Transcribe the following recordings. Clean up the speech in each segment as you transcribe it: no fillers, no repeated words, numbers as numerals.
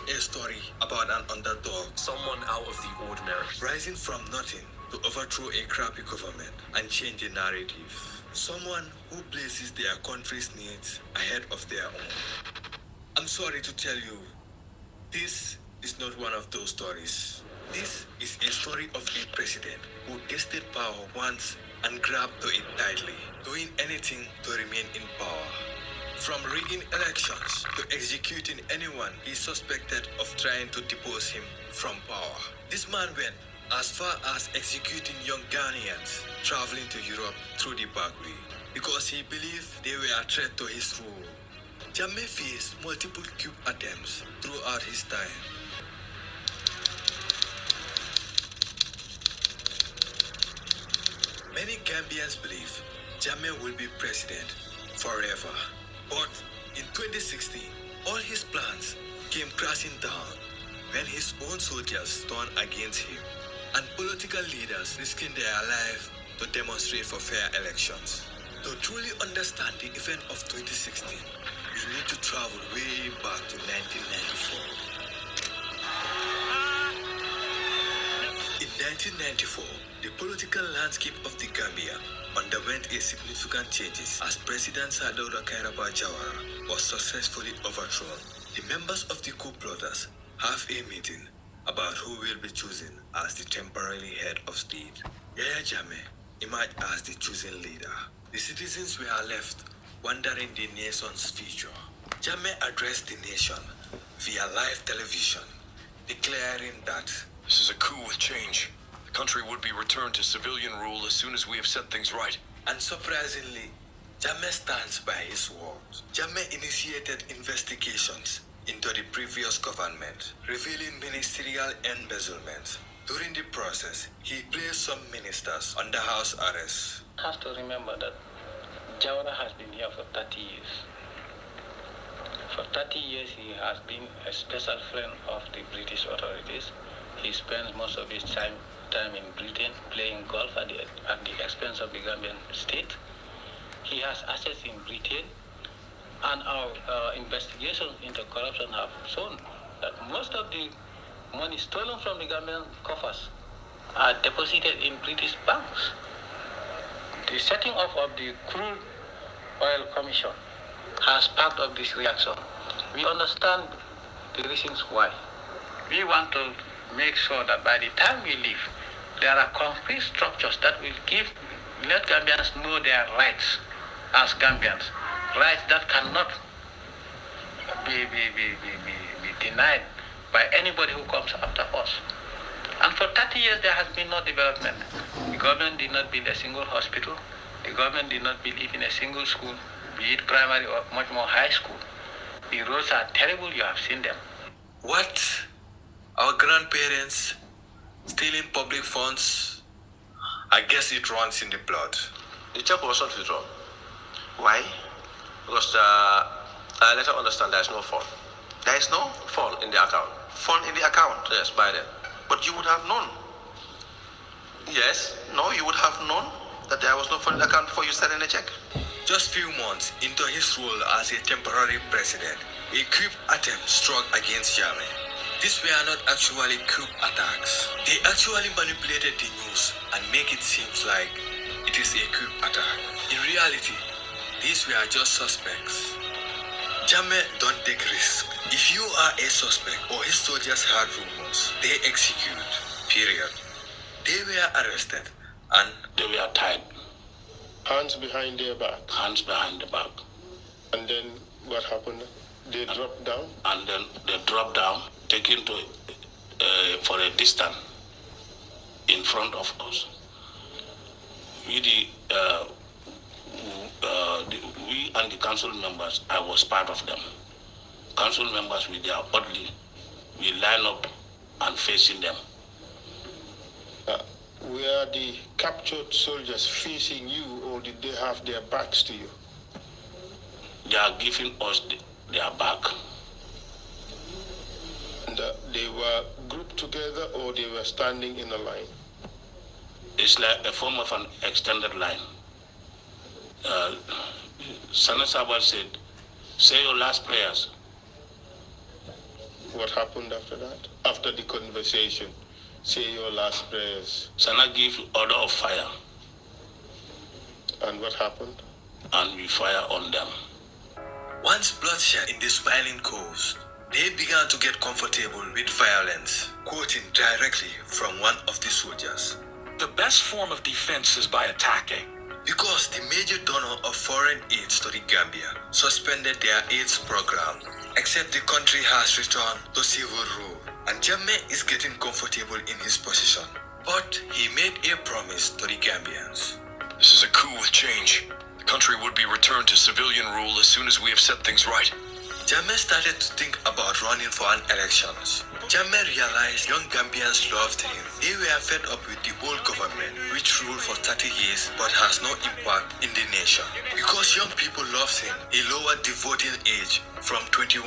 A story about an underdog, someone out of the ordinary. rising from nothing to overthrow a crappy government and change the narrative. Someone who places their country's needs ahead of their own. I'm sorry to tell you, this is not one of those stories. This is a story of a president who tasted power once and grabbed to it tightly, doing anything to remain in power. From rigging elections to executing anyone he suspected of trying to depose him from power. This man went as far as executing young Ghanaians traveling to Europe through the back way because he believed they were a threat to his rule. Jammeh faced multiple coup attempts throughout his time. Many Gambians believe Jammeh will be president forever. But in 2016, all his plans came crashing down when his own soldiers turned against him and political leaders risking their lives to demonstrate for fair elections. To truly understand the event of 2016, we need to travel way back to 1994. In 1994, the political landscape of the Gambia underwent a significant changes as President Sadauda Kairaba Jawara was successfully overthrown. The members of the coup plotters have a meeting about who will be chosen as the temporary head of state. Yahya Jammeh emerged as the chosen leader. The citizens were left wondering the nation's future. Jammeh addressed the nation via live television, declaring that This is a coup with change. The country would be returned to civilian rule as soon as we have set things right. And surprisingly, Jammeh stands by his words. Jammeh initiated investigations into the previous government, revealing ministerial embezzlement. During the process, he placed some ministers under house arrest. Have to remember that Jawara has been here for 30 years. For 30 years, he has been a special friend of the British authorities. He spends most of his time in Britain playing golf at the expense of the Gambian state. He has assets in Britain, and our investigations into corruption have shown that most of the money stolen from the Gambian coffers are deposited in British banks. The setting up of the Crude Oil Commission has sparked up this reaction. We understand the reasons why. We want to make sure that by the time we leave, there are concrete structures that will let Gambians know their rights as Gambians, rights that cannot be denied by anybody who comes after us. And for 30 years, there has been no development. The government did not build a single hospital. The government did not build even a single school, be it primary or much more high school. The roads are terrible, you have seen them. What? Our grandparents stealing public funds? I guess it runs in the blood. The check was not withdrawn. Why? Because I later understand there is no fund. There is no fund in the account. Fund in the account? Yes, by then. But you would have known. Yes, no, you would have known that there was no fund in the account before you sent in a check. Just few months into his role as a temporary president, a coup attempt struck against Jammeh. These were not actually coup attacks. They actually manipulated the news and make it seem like it is a coup attack. In reality, these were just suspects. Jammeh don't take risks. If you are a suspect or his soldiers heard rumors, they execute. Period. They were arrested and They were tied. Hands behind their back. Hands behind the back. And then what happened? They dropped down? And then they dropped down, taken to for a distance in front of us. We and the council members, I was part of them. Council members with their orderly, we line up and facing them. Were the captured soldiers facing you, or did they have their backs to you? They are giving us their back. And they were grouped together, or they were standing in a line? It's like a form of an extended line. Sana Sabal said, say your last prayers. What happened after that? After the conversation, say your last prayers. Sana give order of fire. And what happened? And we fire on them. Once bloodshed in the smiling coast, they began to get comfortable with violence, quoting directly from one of the soldiers. The best form of defense is by attacking. Because the major donor of foreign aid to the Gambia suspended their AIDS program, except the country has returned to civil rule, and Jammeh is getting comfortable in his position. But he made a promise to the Gambians. This is a coup with change. The country would be returned to civilian rule as soon as we have set things right. Jammeh started to think about running for an elections. Jammeh realized young Gambians loved him. They were fed up with the old government, which ruled for 30 years but has no impact in the nation. Because young people loved him, he lowered the voting age from 21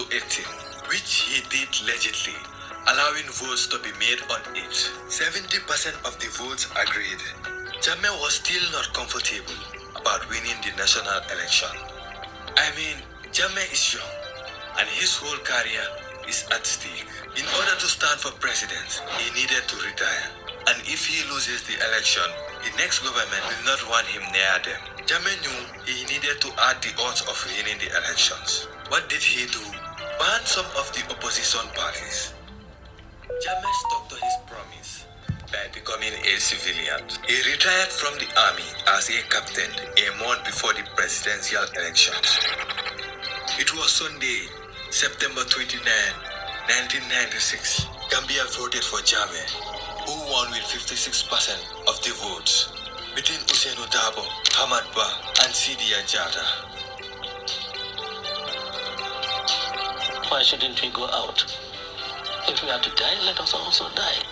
to 18, which he did legally, allowing votes to be made on it. 70% of the votes agreed. Jammeh was still not comfortable about winning the national election. I mean, Jammeh is young, and his whole career is at stake. In order to stand for president, he needed to retire. And if he loses the election, the next government will not want him near them. Jammeh knew he needed to add the odds of winning the elections. What did he do? Ban some of the opposition parties. Jammeh stuck to his promise by becoming a civilian. He retired from the army as a captain a month before the presidential elections. It was Sunday, September 29, 1996. Gambia voted for Jammeh, who won with 56% of the votes, between Ousainou Darboe, Hamad Ba, and Sidia Jatta. Why shouldn't we go out? If we are to die, let us also die.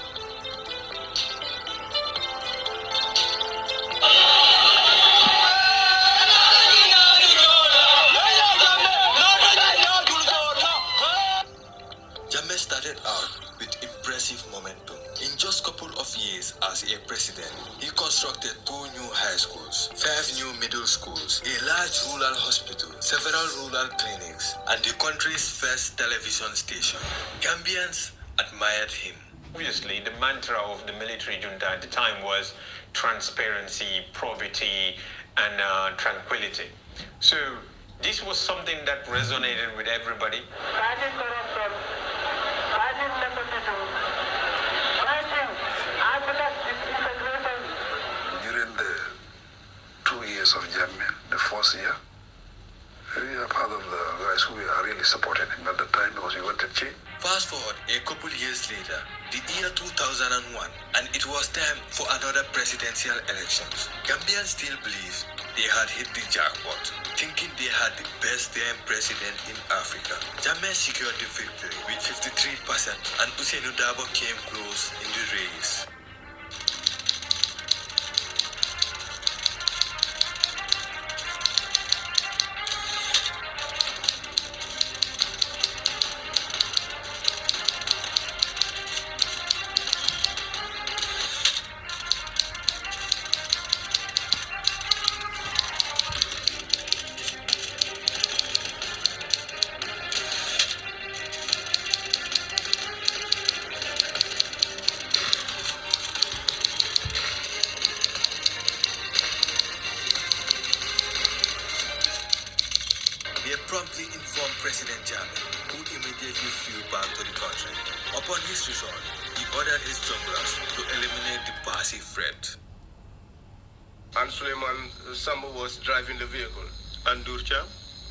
Jammeh started out with impressive momentum. In just a couple of years as a president, he constructed 2 new high schools, 5 new middle schools, a large rural hospital, several rural clinics, and the country's first television station. Gambians admired him. Obviously, the mantra of the military junta at the time was transparency, probity, and tranquility. So this was something that resonated with everybody. Fighting corruption, fighting nepotism, fighting Africa's disintegration. During the 2 years of Jammeh, the first year, we are part of the guys who are really supporting him at the time because we wanted change. Fast forward a couple years later, the year 2001, and it was time for another presidential elections. Gambians still believed they had hit the jackpot, thinking they had the best damn president in Africa. Jammeh secured the victory with 53%, and Ousainou Darboe came close in the race. They promptly informed President Jammeh, who immediately flew back to the country. Upon his return, he ordered his junglers to eliminate the passive threat. And Suleiman Sambo was driving the vehicle. And Durcham?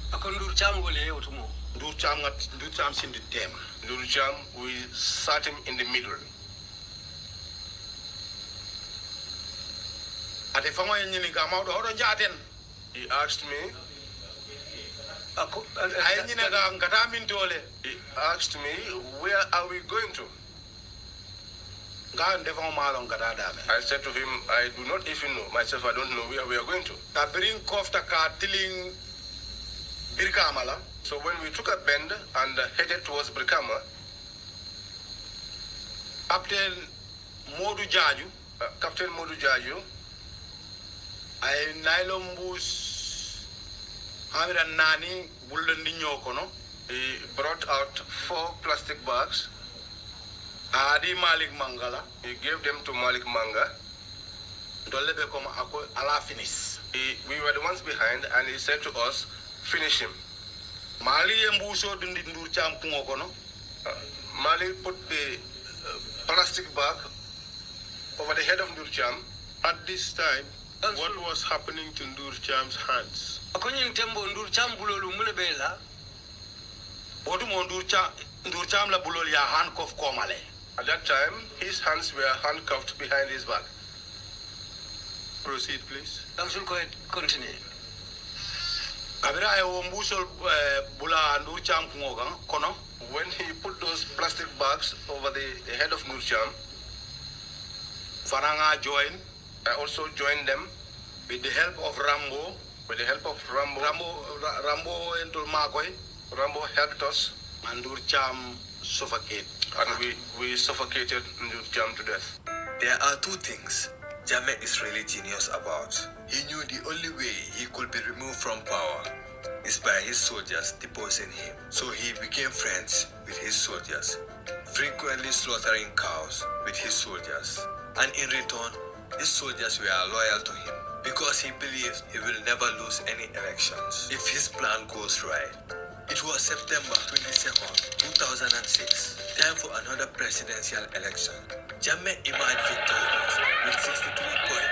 Akondurcham gole utumo. Durcham seemed to them. Nurjam, we sat him in the middle. Ate fango yenye kama odo jaten. He asked me, he asked me, where are we going to? I said to him, I do not even know. Myself, I don't know where we are going to. So when we took a bend and headed towards Brikama, Captain Modu Jaju, I Nailombus Hamira Nani, Bulden Kono, He brought out 4 plastic bags. Adi Malik Mangala. He gave them to Malik Manga. Dolebe koma ako ala finish. We were the ones behind, and he said to us, finish him. Mali embuso dundi ndur cham pungo kono. Mali put the plastic bag over the head of Ndur Cham. At this time, what was happening to Ndur Cham's hands? Akonyin tembo Ndur Cham bulolu mulebela. Odumo Ndur Cham la bulol ya handcuff komale. At that time, his hands were handcuffed behind his back. Proceed, please. Council, continue. Kabira ayo mbusol bula Ndur Cham pungo kono. When he put those plastic bags over the head of Ndur Cham, Faranga joined. I also joined them with the help of Rambo. With the help of Rambo. Rambo and Tulmakoi. Rambo helped us. And Ndur Cham suffocated. And we suffocated Ndur Cham to death. There are 2 things Jammeh is really genius about. He knew the only way he could be removed from power is by his soldiers deposing him. So he became friends with his soldiers, frequently slaughtering cows with his soldiers. And in return, his soldiers were loyal to him because he believed he will never lose any elections if his plan goes right. It was September 22nd, 2006, time for another presidential election. Jammeh emerged victorious with 63 points.